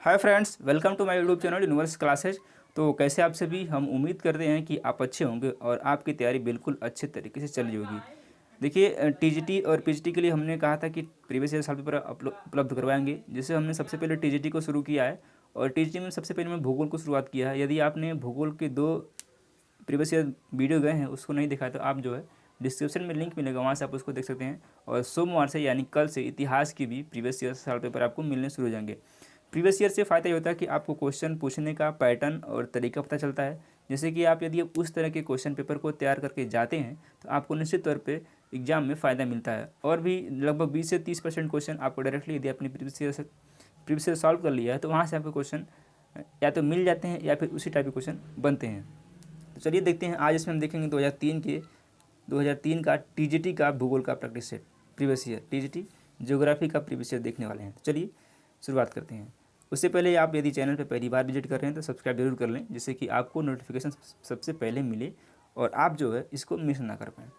Hi friends, welcome to my YouTube channel universe classes. तो कैसे आप सभी, हम उम्मीद करते हैं कि आप अच्छे होंगे और आपकी तैयारी बिल्कुल अच्छे तरीके से चल रही होगी। देखिए, टीजीटी और पीजीटी के लिए हमने कहा था कि प्रीवियस ईयर सॉल्व पेपर उपलब्ध करवाएंगे, जिससे हमने सबसे पहले टीजीटी को शुरू किया है। और टीजीटी में सबसे पहले मैं भूगोल को शुरुआत किया है। यदि आपने भूगोल के 2 प्रीवियस ईयर वीडियो गए हैं, उसको नहीं देखा तो आप जो है डिस्क्रिप्शन में लिंक मिलेगा, वहाँ से आप उसको देख सकते हैं। और सोमवार से यानी कल से इतिहास की भी प्रीवियस ईयर सॉल्व पेपर आपको मिलने शुरू हो जाएंगे। प्रीवियस ईयर से फ़ायदा ये होता है कि आपको क्वेश्चन पूछने का पैटर्न और तरीका पता चलता है। जैसे कि आप यदि उस तरह के क्वेश्चन पेपर को तैयार करके जाते हैं तो आपको निश्चित तौर पे एग्जाम में फ़ायदा मिलता है। और भी लगभग 20 से 30% क्वेश्चन आपको डायरेक्टली यदि आपने प्रीवियस ईयर सॉल्व कर लिया है तो वहाँ से आपके क्वेश्चन या तो मिल जाते हैं या फिर उसी टाइप के क्वेश्चन बनते हैं। तो चलिए देखते हैं, आज इसमें हम देखेंगे 2003 का टीजीटी का भूगोल का practice set previous year, TGT geography का प्रीवियस ईयर देखने वाले हैं। तो चलिए शुरुआत करते हैं। उससे पहले आप यदि चैनल पर पहली बार विजिट कर रहे हैं तो सब्सक्राइब जरूर कर लें, जिससे कि आपको नोटिफिकेशन सबसे पहले मिले और आप जो है इसको मिस ना कर पाएँ।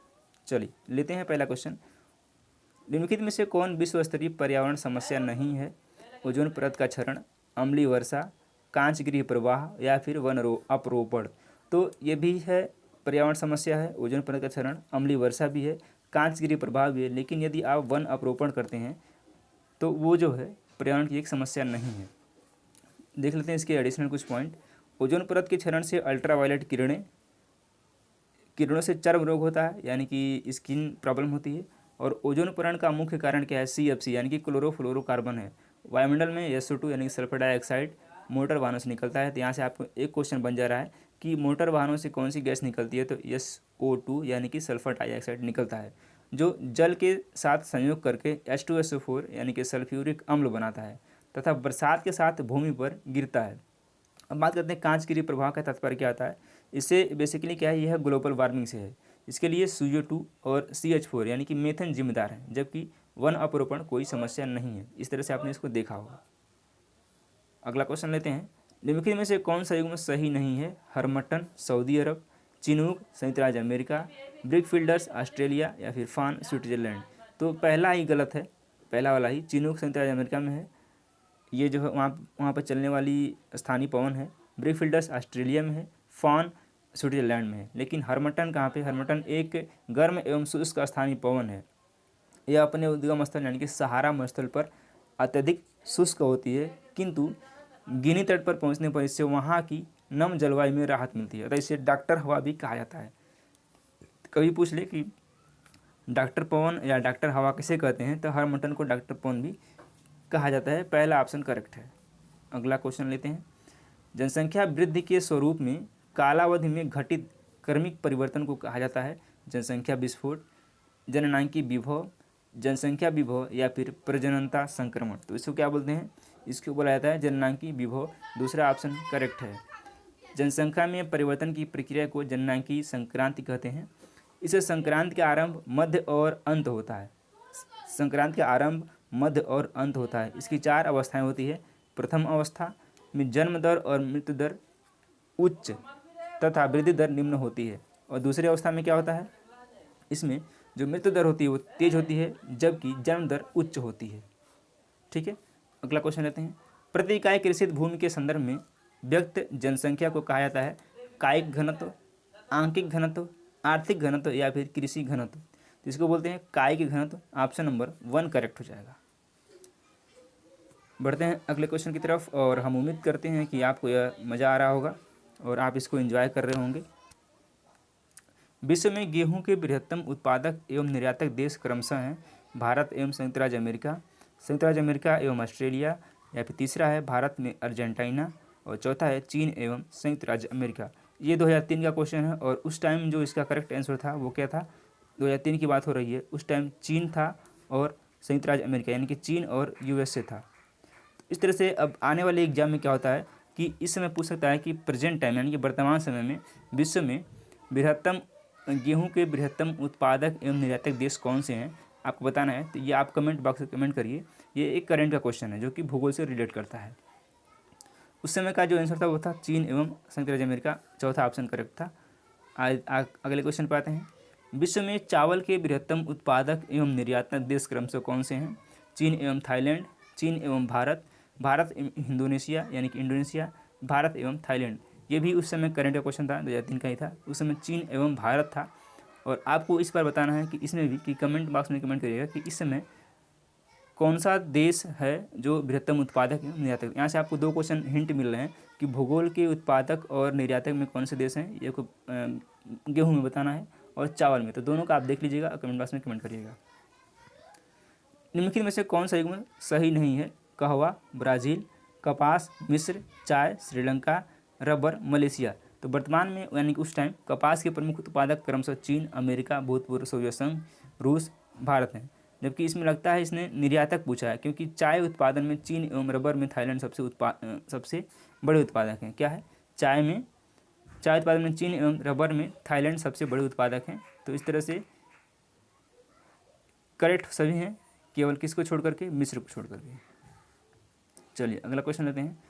चलिए लेते हैं पहला क्वेश्चन। निम्नलिखित में से कौन विश्व स्तरीय पर्यावरण समस्या नहीं है? ओजोन परत का क्षरण, अम्लीय वर्षा, कांच गृह प्रवाह या फिर अपरोपण। तो ये भी है पर्यावरण समस्या है, ओजोन परत का क्षरण, अम्लीय वर्षा भी है, कांच गृह प्रवाह भी है। लेकिन यदि आप वन अपरोपण करते हैं तो वो जो है पर्यावरण की एक समस्या नहीं है। देख लेते हैं इसके एडिशनल कुछ पॉइंट। ओजोन परत के क्षरण से अल्ट्रावायलेट किरणों से चर्म रोग होता है, यानी कि स्किन प्रॉब्लम होती है। और ओजोन परत का मुख्य कारण क्या है? CFC यानी कि क्लोरोफ्लोरोकार्बन है। वायुमंडल में SO2 यानी कि सल्फर डाइऑक्साइड मोटर वाहनों से निकलता है। तो यहाँ से आपको एक क्वेश्चन बन जा रहा है कि मोटर वाहनों से कौन सी गैस निकलती है? तो SO2 यानी कि सल्फर डाइऑक्साइड निकलता है, जो जल के साथ संयोग करके H2SO4 यानी कि सल्फ्यूरिक अम्ल बनाता है तथा बरसात के साथ भूमि पर गिरता है। अब बात करते हैं कांच गृह प्रभाव का तात्पर्य क्या आता है। इससे बेसिकली क्या है, यह ग्लोबल वार्मिंग से है। इसके लिए CO2 और CH4 यानी कि मेथन जिम्मेदार है, जबकि वन अपरोपण कोई समस्या नहीं है। इस तरह से आपने इसको देखा होगा। अगला क्वेश्चन लेते हैं। निम्नलिखित में से कौन सा युग्म सही नहीं है? हरमट्टन सऊदी अरब, चिनूक संयुक्त राज्य अमेरिका, ब्रिकफील्डर्स ऑस्ट्रेलिया या फिर फान स्विट्जरलैंड। तो पहला ही गलत है, पहला वाला ही। चिनूक संयुक्त राज्य अमेरिका में है, ये जो है वहाँ पर चलने वाली स्थानीय पवन है। ब्रिकफील्डर्स ऑस्ट्रेलिया में है, फान स्विट्जरलैंड में है। लेकिन हरमट्टन कहाँ पे? हरमट्टन एक गर्म एवं शुष्क स्थानीय पवन है। यह अपने उद्गम स्थल यानी कि सहारा मरुस्थल पर अत्यधिक शुष्क होती है, किंतु गिनी तट पर पहुंचने पर इससे वहाँ की नम जलवायु में राहत मिलती है। अतः इसे डॉक्टर हवा भी कहा जाता है। कभी पूछ ले कि डॉक्टर पवन या डॉक्टर हवा किसे कहते हैं, तो हरमट्टन को डॉक्टर पवन भी कहा जाता है। पहला ऑप्शन करेक्ट है। अगला क्वेश्चन लेते हैं। जनसंख्या वृद्धि के स्वरूप में कालावधि में घटित क्रमिक परिवर्तन को कहा जाता है जनसंख्या विस्फोट, जननांकी विभव, जनसंख्या विभव या फिर प्रजननता संक्रमण। तो इसको क्या बोलते हैं? इसको बोला जाता है जननांकी विभव। दूसरा ऑप्शन करेक्ट है। जनसंख्या में परिवर्तन की प्रक्रिया को जननांकी संक्रांति कहते हैं। इसे संक्रांति का आरंभ, मध्य और अंत होता है। संक्रांति का आरंभ, मध्य और अंत होता है। इसकी 4 अवस्थाएं होती है। प्रथम अवस्था में जन्म दर और मृत्यु दर उच्च तथा वृद्धि दर निम्न होती है। और दूसरी अवस्था में क्या होता है? इसमें जो मृत्यु दर होती है वो तेज होती है, जबकि जन्म दर उच्च होती है। ठीक है, अगला क्वेश्चन लेते हैं। प्रति इकाई कृषित भूमि के संदर्भ में व्यक्त जनसंख्या को कहा जाता है कायिक घनत्व, आंकिक घनत्व, आर्थिक घनत्व या फिर कृषि घनत्व। तो इसको बोलते हैं कायिक घनत्व। ऑप्शन नंबर 1 करेक्ट हो जाएगा। बढ़ते हैं अगले क्वेश्चन की तरफ, और हम उम्मीद करते हैं कि आपको यह मज़ा आ रहा होगा और आप इसको एंजॉय कर रहे होंगे। विश्व में गेहूं के बृहत्तम उत्पादक एवं निर्यातक देश क्रमशः हैं भारत एवं संयुक्त राज्य अमेरिका, संयुक्त राज्य अमेरिका एवं ऑस्ट्रेलिया, या फिर तीसरा है भारत में अर्जेंटीना, और चौथा है चीन एवं संयुक्त राज्य अमेरिका। ये 2003 का क्वेश्चन है। और उस टाइम जो इसका करेक्ट आंसर था वो क्या था? 2003 की बात हो रही है। उस टाइम चीन था और संयुक्त राज्य अमेरिका, यानी कि चीन और USA था। इस तरह से अब आने वाले एग्जाम में क्या होता है कि इस समय पूछ सकता है कि प्रेजेंट टाइम यानी कि वर्तमान समय में विश्व में गेहूं के बृहत्तम उत्पादक एवं निर्यातक देश कौन से हैं, आपको बताना है। तो ये आप कमेंट बॉक्स में कमेंट करिए। ये एक करंट का क्वेश्चन है जो कि भूगोल से रिलेट करता है। उस समय का जो आंसर था वो था चीन एवं संयुक्त राज्य अमेरिका। चौथा ऑप्शन करेक्ट था। अगले क्वेश्चन पर आते हैं। विश्व में चावल के बृहत्तम उत्पादक एवं निर्यातक देश क्रमशः कौन से हैं? चीन एवं थाईलैंड, चीन एवं भारत, भारत इंडोनेशिया यानी कि इंडोनेशिया, भारत एवं थाईलैंड। ये भी उस समय करंट का क्वेश्चन था, 2003 का ही था। उस समय चीन एवं भारत था। और आपको इस पर बताना है कि इसमें भी कि कमेंट बॉक्स में कमेंट करिएगा कि इस समय कौन सा देश है जो बृहत्तम उत्पादक एवं निर्यातक। यहाँ से आपको 2 क्वेश्चन हिंट मिल रहे हैं कि भूगोल के उत्पादक और निर्यातक में कौन से देश हैं। ये को गेहूँ में बताना है और चावल में। तो दोनों का आप देख लीजिएगा और कमेंट बॉक्स में कमेंट करिएगा। निम्नलिखित में से कौन सा युग्म सही नहीं है? कहवा ब्राज़ील, कपास मिस्र, चाय श्रीलंका, रबर मलेशिया। तो वर्तमान में यानी कि उस टाइम कपास के प्रमुख उत्पादक क्रमशः चीन, अमेरिका, भूतपूर्व सोवियत संघ, रूस, भारत हैं। जबकि इसमें लगता है इसने निर्यातक पूछा है, क्योंकि चाय उत्पादन में चीन एवं रबर में थाईलैंड सबसे बड़े उत्पादक हैं। क्या है? चाय उत्पादन में चीन एवं रबर में थाईलैंड सबसे बड़े उत्पादक हैं। तो इस तरह से करेक्ट सभी हैं, केवल किसको छोड़ करके? मिस्र को छोड़ करके। चलिए अगला क्वेश्चन लेते हैं।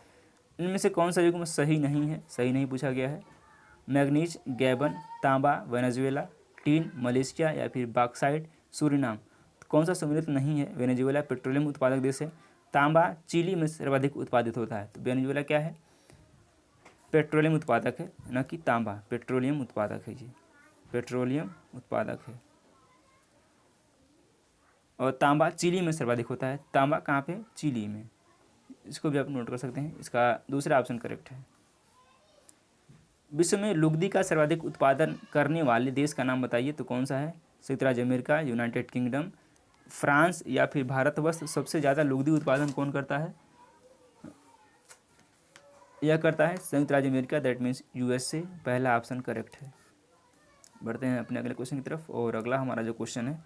इनमें से कौन सा युग्म सही नहीं है? सही नहीं पूछा गया है। मैग्नीज गैबन, तांबा वेनेजुएला, टीन मलेशिया या फिर बॉक्साइट सूरीनाम। तो कौन सा सम्मिलित नहीं है? वेनेजुएला पेट्रोलियम उत्पादक देश है। तांबा चिली में सर्वाधिक उत्पादित होता है। तो वेनेजुएला क्या है? पेट्रोलियम उत्पादक है, न कि तांबा। पेट्रोलियम उत्पादक है, जी पेट्रोलियम उत्पादक है। और तांबा चिली में सर्वाधिक होता है। तांबा कहाँ पे? चिली में। इसको भी आप नोट कर सकते हैं। इसका दूसरा ऑप्शन करेक्ट है। विश्व में लुगदी का सर्वाधिक उत्पादन करने वाले देश का नाम बताइए। तो कौन सा है? संयुक्त राज्य अमेरिका, यूनाइटेड किंगडम, फ्रांस या फिर भारतवर्ष। सबसे ज़्यादा लुगदी उत्पादन कौन करता है? यह करता है संयुक्त राज्य अमेरिका, दैट मीन्स यूएसए। पहला ऑप्शन करेक्ट है। बढ़ते हैं अपने अगले क्वेश्चन की तरफ। और अगला हमारा जो क्वेश्चन है,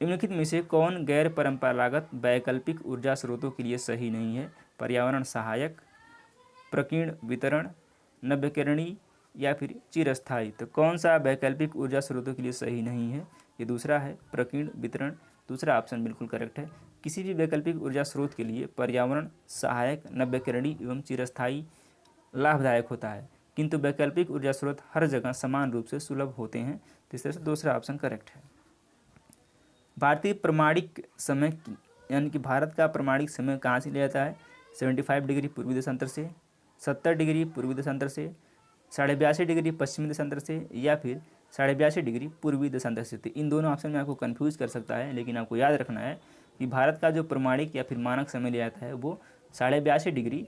निम्नलिखित में से कौन गैर परंपरागत वैकल्पिक ऊर्जा स्रोतों के लिए सही नहीं है? पर्यावरण सहायक, प्रकीर्ण वितरण, नव्यकरणीय या फिर चिरस्थायी। तो कौन सा वैकल्पिक ऊर्जा स्रोतों के लिए सही नहीं है? ये दूसरा है, प्रकीर्ण वितरण। दूसरा ऑप्शन बिल्कुल करेक्ट है। किसी भी वैकल्पिक ऊर्जा स्रोत के लिए पर्यावरण सहायक, नव्यकरणीय एवं चिरस्थायी लाभदायक होता है, किंतु वैकल्पिक ऊर्जा स्रोत हर जगह समान रूप से सुलभ होते हैं। तो इस तरह से दूसरा ऑप्शन करेक्ट है। भारतीय प्रमाणिक समय यानी कि भारत का प्रमाणिक समय कहाँ से लिया जाता है? 75 डिग्री पूर्वी देशांतर से, 70 डिग्री पूर्वी देशांतर से, 82.5 डिग्री पश्चिमी देशांतर से या फिर 82.5 डिग्री पूर्वी देशांतर से। तो इन दोनों ऑप्शन में आपको कंफ्यूज कर सकता है, लेकिन आपको याद रखना है कि भारत का जो प्रमाणिक या फिर मानक समय लिया जाता है वो 82.5 डिग्री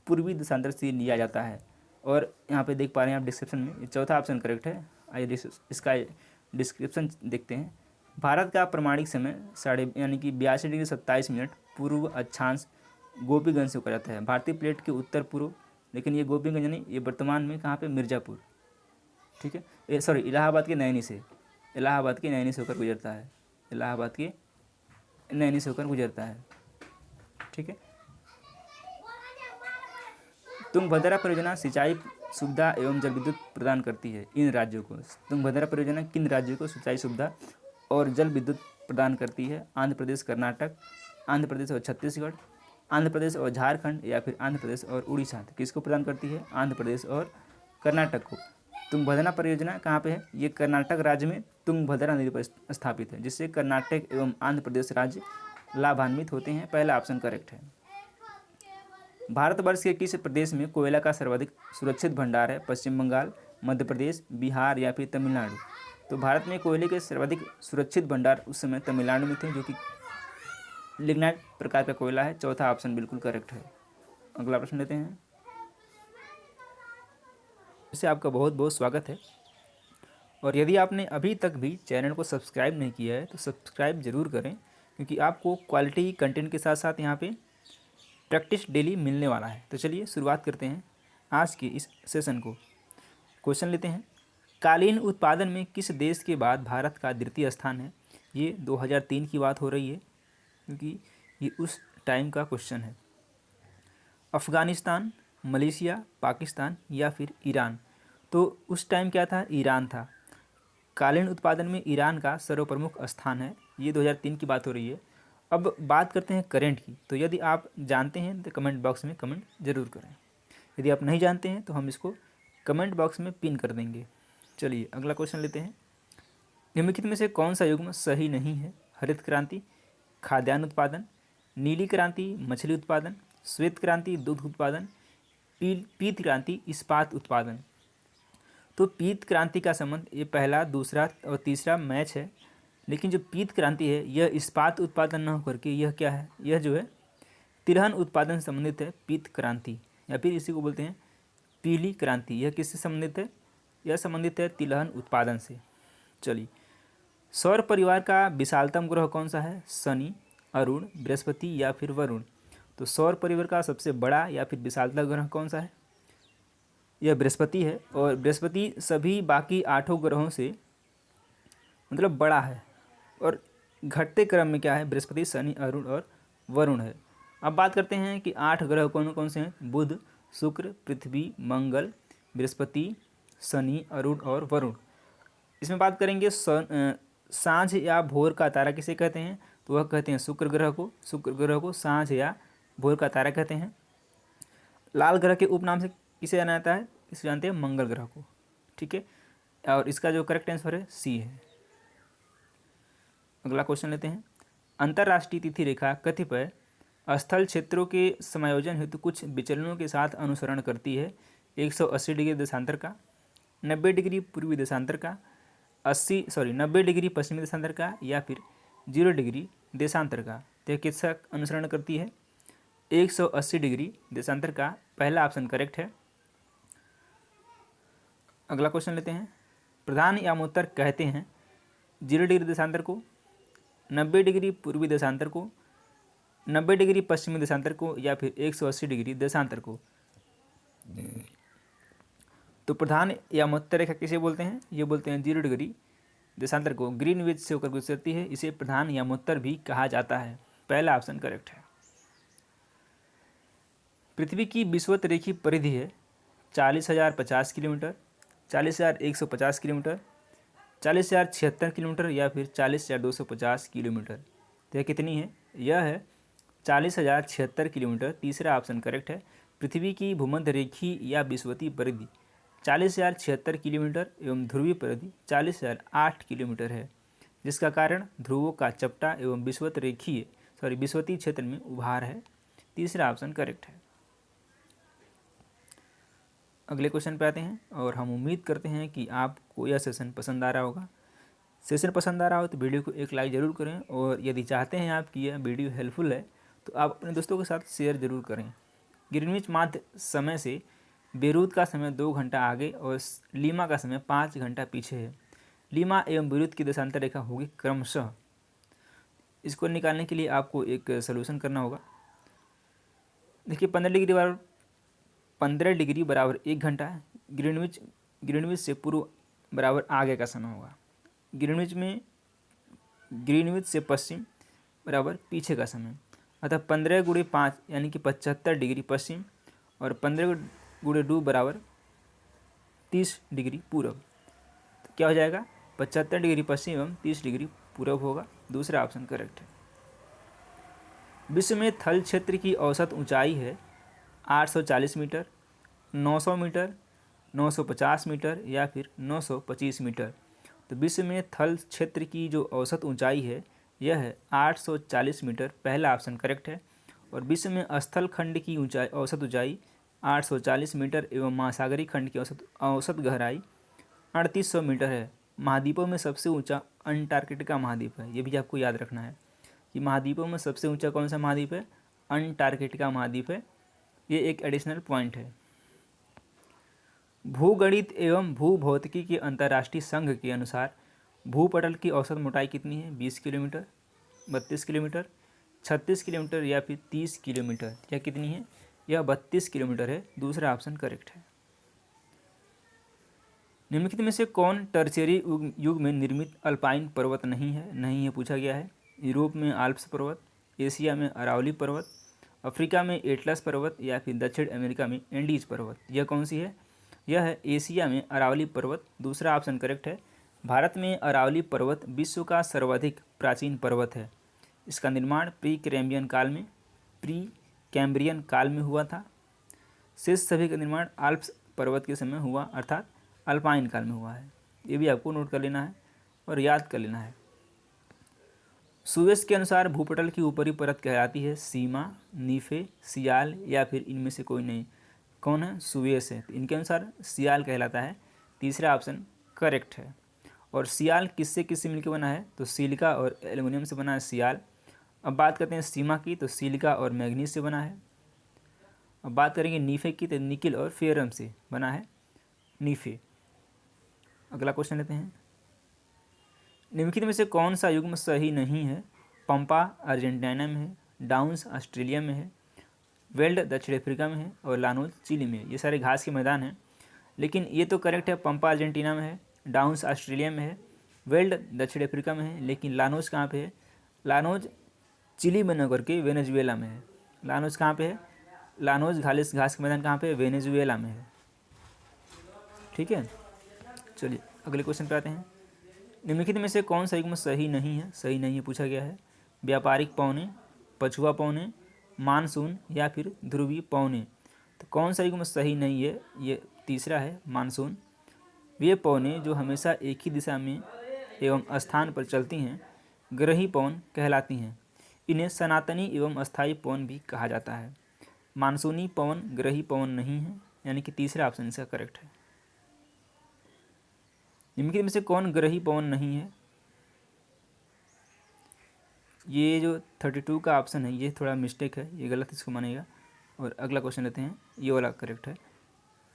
पूर्वी देशांतर से लिया जाता है। और यहाँ पे देख पा रहे हैं आप डिस्क्रिप्शन में, चौथा ऑप्शन करेक्ट है। आइए इसका डिस्क्रिप्शन देखते हैं। भारत का प्रमाणिक समय यानी कि 82 डिग्री 27 मिनट पूर्व अक्षांश गोपीगंज से होकर जाता है, भारतीय प्लेट के उत्तर पूर्व। लेकिन ये गोपीगंज नहीं, ये वर्तमान में कहाँ पे? मिर्ज़ापुर। ठीक है, सॉरी इलाहाबाद के नैनी से, इलाहाबाद के नैनी से होकर गुजरता है, इलाहाबाद के नैनी से होकर गुजरता है। ठीक है। तुंगभद्रा परियोजना सिंचाई सुविधा एवं जल विद्युत प्रदान करती है इन राज्यों को। तुंगभद्रा परियोजना किन राज्यों को सिंचाई सुविधा और जल विद्युत प्रदान करती है? आंध्र प्रदेश, कर्नाटक, आंध्र प्रदेश और छत्तीसगढ़, आंध्र प्रदेश और झारखंड या फिर आंध्र प्रदेश और उड़ीसा। तो किसको प्रदान करती है? आंध्र प्रदेश और कर्नाटक को। तुंगभद्रा परियोजना कहाँ पे है? ये कर्नाटक राज्य में तुंगभद्रा नदी पर स्थापित है, जिससे कर्नाटक एवं आंध्र प्रदेश राज्य लाभान्वित होते हैं। पहला ऑप्शन करेक्ट है। भारतवर्ष के किस प्रदेश में कोयला का सर्वाधिक सुरक्षित भंडार है? पश्चिम बंगाल, मध्य प्रदेश, बिहार या फिर तमिलनाडु। तो भारत में कोयले के सर्वाधिक सुरक्षित भंडार उस समय तमिलनाडु में थे, जो कि लिग्नाइट प्रकार का कोयला है। चौथा ऑप्शन बिल्कुल करेक्ट है। अगला प्रश्न लेते हैं। इससे आपका बहुत बहुत स्वागत है। और यदि आपने अभी तक भी चैनल को सब्सक्राइब नहीं किया है तो सब्सक्राइब ज़रूर करें, क्योंकि आपको क्वालिटी कंटेंट के साथ साथ यहाँ पे प्रैक्टिस डेली मिलने वाला है। तो चलिए शुरुआत करते हैं आज के इस सेशन को। क्वेश्चन लेते हैं। कालीन उत्पादन में किस देश के बाद भारत का द्वितीय स्थान है? ये 2003 की बात हो रही है, क्योंकि ये उस टाइम का क्वेश्चन है। अफ़गानिस्तान, मलेशिया, पाकिस्तान या फिर ईरान। तो उस टाइम क्या था? ईरान था। कालीन उत्पादन में ईरान का सर्वप्रमुख स्थान है। ये 2003 की बात हो रही है। अब बात करते हैं करंट की। तो यदि आप जानते हैं तो कमेंट बॉक्स में कमेंट ज़रूर करें। यदि आप नहीं जानते हैं तो हम इसको कमेंट बॉक्स में पिन कर देंगे। चलिए अगला क्वेश्चन लेते हैं। निम्नलिखित में से कौन सा युग्म सही नहीं है? हरित क्रांति, खाद्यान्न उत्पादन, नीली क्रांति मछली उत्पादन, श्वेत क्रांति दूध उत्पादन, पीत क्रांति इस्पात उत्पादन। तो पीत क्रांति का संबंध, ये पहला, दूसरा और तीसरा मैच है, लेकिन जो पीत क्रांति है यह इस्पात उत्पादन न होकर के यह क्या है, यह जो है तिलहन उत्पादन से संबंधित है, पीत क्रांति, या फिर इसी को बोलते हैं पीली क्रांति। यह किससे संबंधित है, यह संबंधित है तिलहन उत्पादन से। चलिए, सौर परिवार का विशालतम ग्रह कौन सा है, शनि, अरुण, बृहस्पति या फिर वरुण। तो सौर परिवार का सबसे बड़ा या फिर विशालतम ग्रह कौन सा है, यह बृहस्पति है। और बृहस्पति सभी बाकी 8 ग्रहों से मतलब बड़ा है, और घटते क्रम में क्या है, बृहस्पति, शनि, अरुण और वरुण है। अब बात करते हैं कि 8 ग्रह कौन कौन से हैं, बुध, शुक्र, पृथ्वी, मंगल, बृहस्पति, शनि, अरुण और वरुण। इसमें बात करेंगे सांझ या भोर का तारा किसे कहते हैं, तो वह कहते हैं शुक्र ग्रह को। शुक्र ग्रह को सांझ या भोर का तारा कहते हैं। लाल ग्रह के उपनाम से किसे जाना जाता है, इसे जानते हैं मंगल ग्रह को। ठीक है, और इसका जो करेक्ट आंसर है सी है। अगला क्वेश्चन लेते हैं। अंतर्राष्ट्रीय तिथि रेखा कतिपय स्थल क्षेत्रों के समायोजन हेतु कुछ विचलनों के साथ अनुसरण करती है। 180 डिग्री देशांतर का, 90 डिग्री पूर्वी देशांतर का, 90 डिग्री पश्चिमी देशांतर का, या फिर 0 डिग्री देशांतर का। तो यह किसका अनुसरण करती है, 180 डिग्री देशांतर का। पहला ऑप्शन करेक्ट है। अगला क्वेश्चन लेते हैं। प्रधान यामोत्तर कहते हैं 0 डिग्री देशांतर को, 90 डिग्री पूर्वी देशांतर को, 90 डिग्री पश्चिमी देशांतर को, या फिर 180 डिग्री देशांतर को। तो प्रधान यामोत्तर रेखा किसे बोलते हैं, ये बोलते हैं 0 डिग्री देशांतर को। ग्रीनविच से होकर गुजरती है, इसे प्रधान यामोत्तर भी कहा जाता है। पहला ऑप्शन करेक्ट है। पृथ्वी की विषुवत रेखीय परिधि है 40,050 किलोमीटर, 40,150 किलोमीटर, 40,076 किलोमीटर, या फिर 40,250 किलोमीटर। तो यह कितनी है, यह है 40,076 किलोमीटर। तीसरा ऑप्शन करेक्ट है। पृथ्वी की भूमध्य रेखीय या विषुवतीय परिधि 40,076 किलोमीटर एवं ध्रुवीय परिधि 40,008 किलोमीटर है, जिसका कारण ध्रुवों का चपटा एवं विषुवतीय क्षेत्र में उभार है। तीसरा ऑप्शन करेक्ट है। अगले क्वेश्चन पे आते हैं, और हम उम्मीद करते हैं कि आपको यह सेशन पसंद आ रहा होगा। सेशन पसंद आ रहा हो तो वीडियो को एक लाइक ज़रूर करें, और यदि चाहते हैं आप कि यह वीडियो हेल्पफुल है तो आप अपने दोस्तों के साथ शेयर ज़रूर करें। ग्रीनविच माध्य समय से बेरूत का समय 2 घंटा आगे और लीमा का समय 5 घंटा पीछे है। लीमा एवं बेरूत की देशांतर रेखा होगी क्रमशः। इसको निकालने के लिए आपको एक सोल्यूशन करना होगा। देखिए 15 डिग्री बराबर 1 घंटा है। ग्रीनविच से पूर्व बराबर आगे का समय होगा। ग्रीनविच से पश्चिम बराबर पीछे का समय। अतः 15 × 5 यानी कि 75 डिग्री पश्चिम, और 15 × 2 बराबर 30 डिग्री पूर्व। तो क्या हो जाएगा, 75 डिग्री पश्चिम एवं 30 डिग्री पूर्व होगा। दूसरा ऑप्शन करेक्ट है। विश्व में थल क्षेत्र की औसत ऊंचाई है 840 मीटर, 900 मीटर, 950 मीटर, या फिर 925 मीटर। तो विश्व में थल क्षेत्र की जो औसत ऊंचाई है यह है 840 मीटर। पहला ऑप्शन करेक्ट है। और विश्व में स्थल खंड की औसत ऊंचाई 840 मीटर एवं महासागरीय खंड की औसत गहराई 3800 मीटर है। महाद्वीपों में सबसे ऊंचा अंटार्कटिका महाद्वीप है, ये भी आपको याद रखना है कि महाद्वीपों में सबसे ऊंचा कौन सा महाद्वीप है, अंटार्कटिका महाद्वीप है। ये एक एडिशनल पॉइंट है। भूगणित एवं भूभौतिकी के अंतर्राष्ट्रीय संघ के अनुसार भूपटल की औसत मोटाई कितनी है, 20 किलोमीटर, 32 किलोमीटर, 36 किलोमीटर, या फिर 30 किलोमीटर। यह कितनी है, यह 32 किलोमीटर है। दूसरा ऑप्शन करेक्ट है। निम्नलिखित में से कौन टर्शियरी युग में निर्मित अल्पाइन पर्वत नहीं है पूछा गया है। यूरोप में आल्प्स पर्वत, एशिया में अरावली पर्वत, अफ्रीका में एटलस पर्वत, या फिर दक्षिण अमेरिका में एंडीज पर्वत। यह कौन सी है, यह है एशिया में अरावली पर्वत। दूसरा ऑप्शन करेक्ट है। भारत में अरावली पर्वत विश्व का सर्वाधिक प्राचीन पर्वत है। इसका निर्माण प्री कैम्ब्रियन काल में हुआ था। शेष सभी का निर्माण आल्प्स पर्वत के समय हुआ, अर्थात अल्पाइन काल में हुआ है। ये भी आपको नोट कर लेना है और याद कर लेना है। सुएज के अनुसार भूपटल की ऊपरी परत कहलाती है सीमा, नीफे, सियाल या फिर इनमें से कोई नहीं। कौन है? सुएज है। तो इनके अनुसार सियाल कहलाता है। तीसरा ऑप्शन करेक्ट है। और सियाल किससे किससे मिलकर बना है? तो सिलिका और एल्युमिनियम से बना है सियाल। अब बात करते हैं सीमा की, तो सिलिका और मैग्नीज से बना है। अब बात करेंगे नीफे की, तो निकिल और फेरम से बना है नीफे। अगला क्वेश्चन लेते हैं। निम्नलिखित में से कौन सा युग्म सही नहीं है? पंपा अर्जेंटीना में है, डाउन्स ऑस्ट्रेलिया में है, वेल्ड दक्षिण अफ्रीका में है और लानोज चिली में है। ये सारे घास के मैदान हैं, लेकिन ये तो करेक्ट है। पंपा अर्जेंटीना में है, डाउन्स ऑस्ट्रेलिया में है, वेल्ड दक्षिण अफ्रीका में है, लेकिन लानोज कहाँ पे है? लानोज चिली में न करके वेनेजुएला में है। लानोज कहाँ पे है? लानोज घास के मैदान कहाँ पे है? वेनेजुएला में है। ठीक है, चलिए अगले क्वेश्चन पे आते हैं। निम्नलिखित में से कौन सा युग्म सही नहीं है? सही नहीं है पूछा गया है। व्यापारिक पौने, पछुआ पौने, मानसून या फिर ध्रुवीय पौने। तो कौन सा युग्म सही नहीं है? ये तीसरा है, मानसून। वे पौने जो हमेशा एक ही दिशा में एवं स्थान पर चलती हैं ग्रही पवन कहलाती हैं। इन्हें सनातनी एवं अस्थायी पवन भी कहा जाता है। मानसूनी पवन ग्रही पवन नहीं है, यानी कि तीसरा ऑप्शन इसका करेक्ट है। निम्नलिखित में से कौन ग्रही पवन नहीं है? ये जो 32 का ऑप्शन है ये थोड़ा मिस्टेक है, ये गलत इसको मानेगा। और अगला क्वेश्चन लेते हैं, ये वाला करेक्ट है।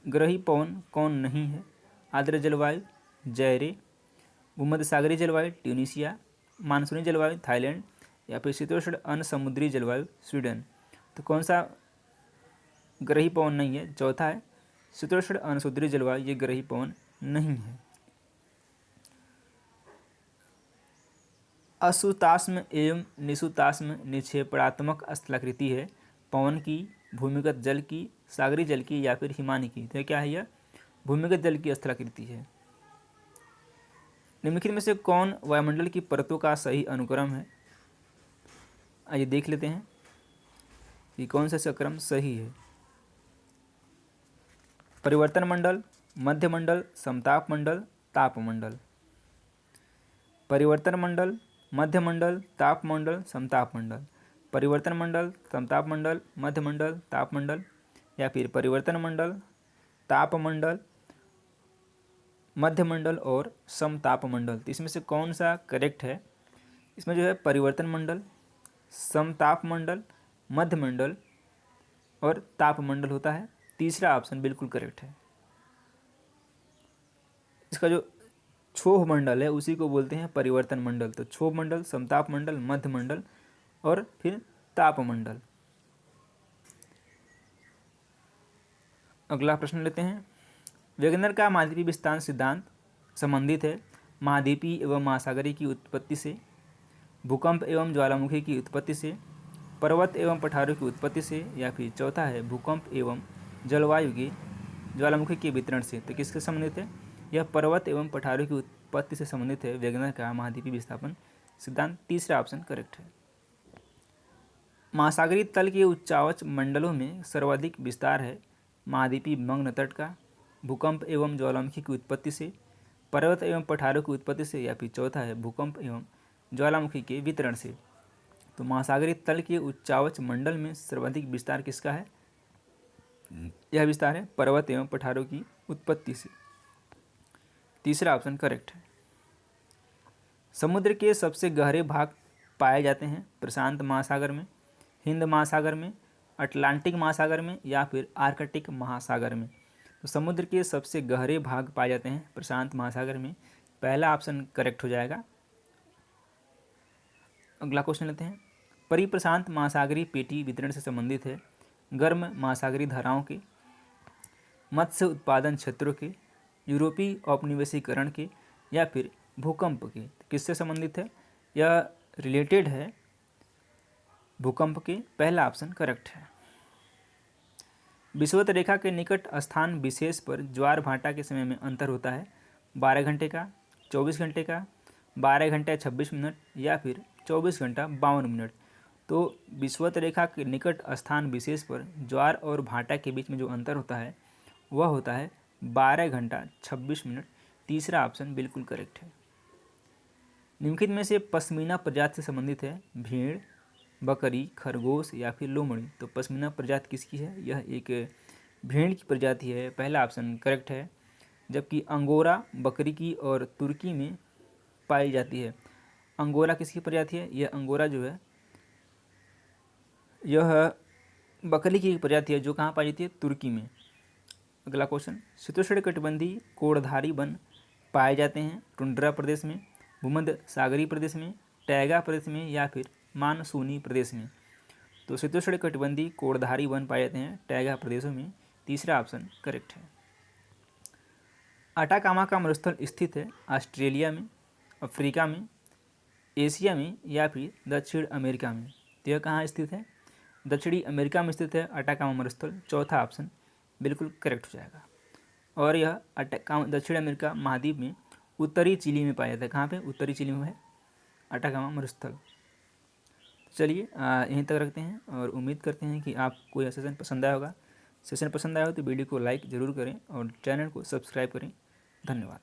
ग्रही पवन कौन नहीं है? आर्द्र जलवायु जैरे, भूमध्य सागरीय जलवायु ट्यूनीशिया, मानसूनी जलवायु थाईलैंड या फिर शीतोष्ण अन समुद्री जलवायु स्वीडन। तो कौन सा ग्रही पवन नहीं है? चौथा है शीतोष्ण अन समुद्री जलवायु, ये ग्रही पवन नहीं है। असुताश्म एवं निसुताश्म निक्षेपणात्मक स्थलाकृति है पवन की, भूमिगत जल की, सागरी जल की या फिर हिमानी की। तो क्या है? यह भूमिगत जल की स्थलाकृति है। निम्नलिखित में से कौन वायुमंडल की परतों का सही अनुक्रम है? आइए देख लेते हैं कि कौन सा इसका क्रम सही है। परिवर्तन मंडल, मध्य मंडल, समताप मंडल, तापमंडल। परिवर्तन मंडल, मध्य मंडल, ताप मंडल, समताप मंडल। परिवर्तन मंडल, समताप मंडल, मध्य मंडल, ताप मंडल या फिर परिवर्तन मंडल, ताप मंडल, मध्य मंडल और समताप मंडल। तो इसमें से कौन सा करेक्ट है? इसमें जो है परिवर्तन मंडल, समताप मंडल, मध्य मंडल और ताप मंडल होता है। तीसरा ऑप्शन बिल्कुल करेक्ट है। इसका जो क्षोभ मंडल है उसी को बोलते हैं परिवर्तन मंडल। तो क्षोभ मंडल, समताप मंडल, मध्य मंडल और फिर ताप मंडल। अगला प्रश्न लेते हैं। वेगनर का महाद्वीपीय विस्तार सिद्धांत संबंधित है महाद्वीपीय एवं महासागरीय की उत्पत्ति से, भूकंप एवं ज्वालामुखी की उत्पत्ति से, पर्वत एवं पठारों की उत्पत्ति से या फिर चौथा है भूकंप एवं जलवायु के ज्वालामुखी के वितरण से। तो किससे संबंधित है? यह पर्वत एवं पठारों की उत्पत्ति से संबंधित है वेगनर का महाद्वीपीय विस्थापन सिद्धांत। तीसरा ऑप्शन करेक्ट है। महासागरीय तल के उच्चावच मंडलों में सर्वाधिक विस्तार है महाद्वीपीय मग्न तट का, भूकंप एवं ज्वालामुखी की उत्पत्ति से, पर्वत एवं पठारों की उत्पत्ति से या फिर चौथा है भूकंप एवं ज्वालामुखी के वितरण से। तो महासागरीय तल के उच्चावच मंडल में सर्वाधिक विस्तार किसका है? यह विस्तार है पर्वत एवं पठारों की उत्पत्ति से। तीसरा ऑप्शन करेक्ट है। समुद्र के सबसे गहरे भाग पाए जाते हैं प्रशांत महासागर में, हिंद महासागर में, अटलांटिक महासागर में या फिर आर्कटिक महासागर में। तो समुद्र के सबसे गहरे भाग पाए जाते हैं प्रशांत महासागर में। पहला ऑप्शन करेक्ट हो जाएगा। अगला क्वेश्चन लेते हैं। परिप्रशांत महासागरीय पेटी वितरण से संबंधित है गर्म महासागरीय धाराओं के, मत्स्य उत्पादन क्षेत्रों के, यूरोपीय औपनिवेशीकरण के या फिर भूकंप के। किससे संबंधित है? यह रिलेटेड है भूकंप के। पहला ऑप्शन करेक्ट है। विषुवत रेखा के निकट स्थान विशेष पर ज्वार भाटा के समय में अंतर होता है 12 घंटे का, 24 घंटे का, 12 घंटे 26 मिनट या फिर 24 घंटा 52 मिनट। तो विषुवत रेखा के निकट स्थान विशेष पर ज्वार और भाटा के बीच में जो अंतर होता है वह होता है 12 घंटा 26 मिनट। तीसरा ऑप्शन बिल्कुल करेक्ट है। निम्नलिखित में से पश्मीना प्रजाति से संबंधित है? भेड़, बकरी, खरगोश या फिर लोमड़ी। तो पश्मीना प्रजाति किसकी है? यह एक भेड़ की प्रजाति है, पहला ऑप्शन करेक्ट है। जबकि अंगोरा बकरी की और तुर्की में पाई जाती है। अंगोरा किसकी प्रजाति है? यह अंगोरा जो है यह बकरी की प्रजाति है जो कहाँ पाई जाती है? तुर्की में। अगला क्वेश्चन, शीतोष्णकटिबंधीय कोड़धारी वन पाए जाते हैं टुंड्रा प्रदेश में, भूमध्य सागरीय प्रदेश में, टैगा प्रदेश में या फिर मानसूनी प्रदेश में। तो शीतोष्णकटिबंधीय कोड़धारी वन पाए जाते हैं टैगा प्रदेशों में, तीसरा ऑप्शन करेक्ट है। अटाकामा का मरुस्थल स्थित है ऑस्ट्रेलिया में, अफ्रीका में, एशिया में या फिर दक्षिण अमेरिका में। तो यह कहाँ स्थित है? दक्षिणी अमेरिका में स्थित है अटाकामा मरुस्थल, चौथा ऑप्शन बिल्कुल करेक्ट हो जाएगा। और यह अटाकामा दक्षिण अमेरिका महाद्वीप में उत्तरी चिली में पाया जाता है। कहाँ पे? उत्तरी चिली में है अटाकामा मरुस्थल। चलिए यहीं तक रखते हैं और उम्मीद करते हैं कि आपको यह सेशन पसंद आया होगा। सेशन पसंद आया हो तो वीडियो को लाइक ज़रूर करें और चैनल को सब्सक्राइब करें। धन्यवाद।